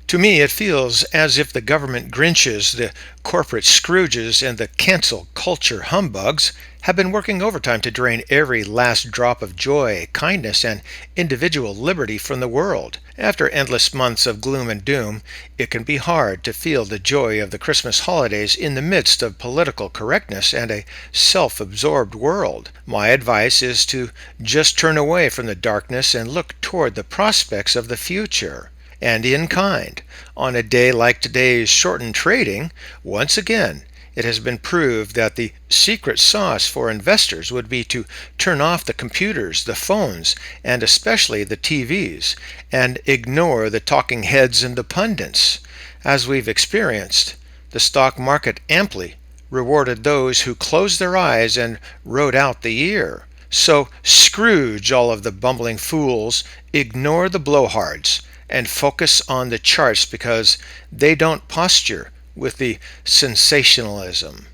To me, it feels as if the government Grinches, the corporate Scrooges, and the cancel culture humbugs have been working overtime to drain every last drop of joy, kindness, and individual liberty from the world. After endless months of gloom and doom, it can be hard to feel the joy of the Christmas holidays in the midst of political correctness and a self absorbed world. My advice is to just turn away from the darkness and look toward the prospects of the future. And in kind. On a day like today's shortened trading, once again, it has been proved that the secret sauce for investors would be to turn off the computers, the phones, and especially the TVs, and ignore the talking heads and the pundits. As we've experienced, the stock market amply rewarded those who closed their eyes and rode out the year. So Scrooge all of the bumbling fools, ignore the blowhards, and focus on the charts because they don't posture with the sensationalism.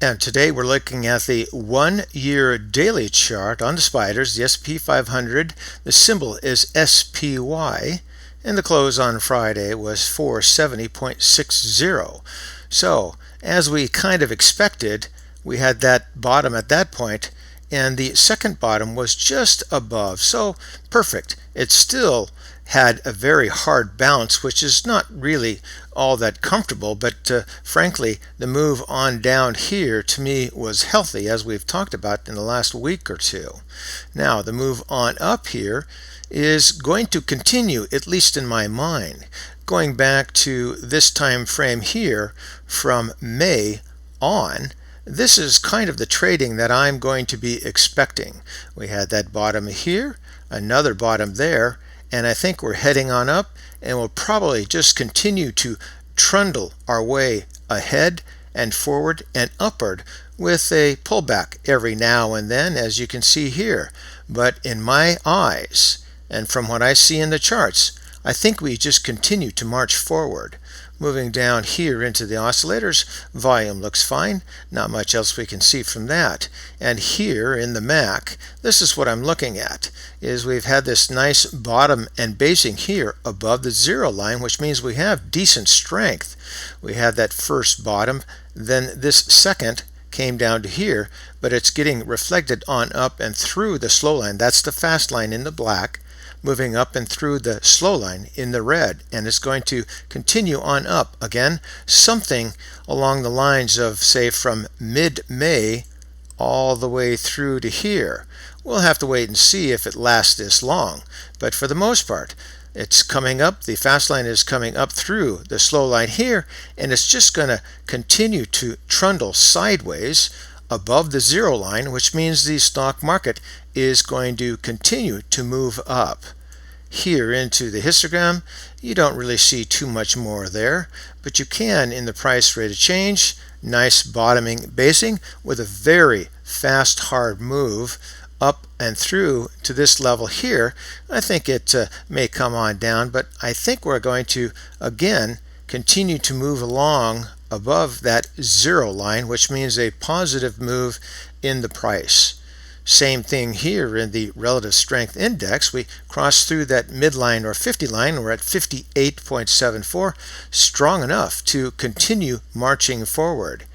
And today we're looking at the 1-year daily chart on the spiders, the S&P 500. The symbol is SPY, and the close on Friday was 470.60. So, as we kind of expected, we had that bottom at that point, and the second bottom was just above. So, perfect. It still had a very hard bounce, which is not really all that comfortable, but frankly, the move on down here to me was healthy, as we've talked about in the last week or two. Now, the move on up here is going to continue, at least in my mind, going back to this time frame here from May on. This is kind of the trading that I'm going to be expecting. We had that bottom here, another bottom there, and I think we're heading on up, and we'll probably just continue to trundle our way ahead and forward and upward with a pullback every now and then, as you can see here. But in my eyes, and from what I see in the charts, I think we just continue to march forward. Moving down here into the oscillators, volume looks fine. Not much else we can see from that. And here in the MAC, this is what I'm looking at, is we've had this nice bottom and basing here above the zero line, which means we have decent strength. We had that first bottom, then this second came down to here, but it's getting reflected on up and through the slow line. That's the fast line in the black, moving up and through the slow line in the red, and it's going to continue on up again, something along the lines of, say, from mid-May all the way through to here. We'll have to wait and see if it lasts this long, but for the most part, it's coming up. The fast line is coming up through the slow line here, and it's just going to continue to trundle sideways above the zero line, which means the stock market is going to continue to move up. Here into the histogram, you don't really see too much more there, but you can in the price rate of change. Nice bottoming basing with a very fast hard move up and through to this level here. I think it may come on down, but I think we're going to again continue to move along above that zero line, which means a positive move in the price. Same thing here in the relative strength index. We crossed through that midline or 50 line. We're at 58.74, strong enough to continue marching forward.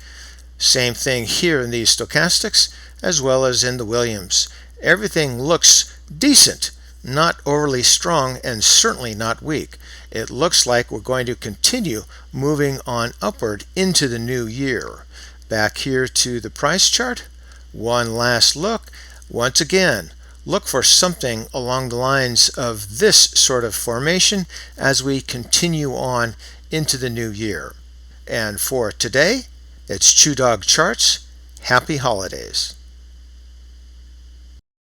Same thing here in the stochastics as well as in the Williams. Everything looks decent, not overly strong and certainly not weak. It looks like we're going to continue moving on upward into the new year. Back here to the price chart. One last look. Once again, look for something along the lines of this sort of formation as we continue on into the new year. And for today, it's ChewDog Charts. Happy holidays.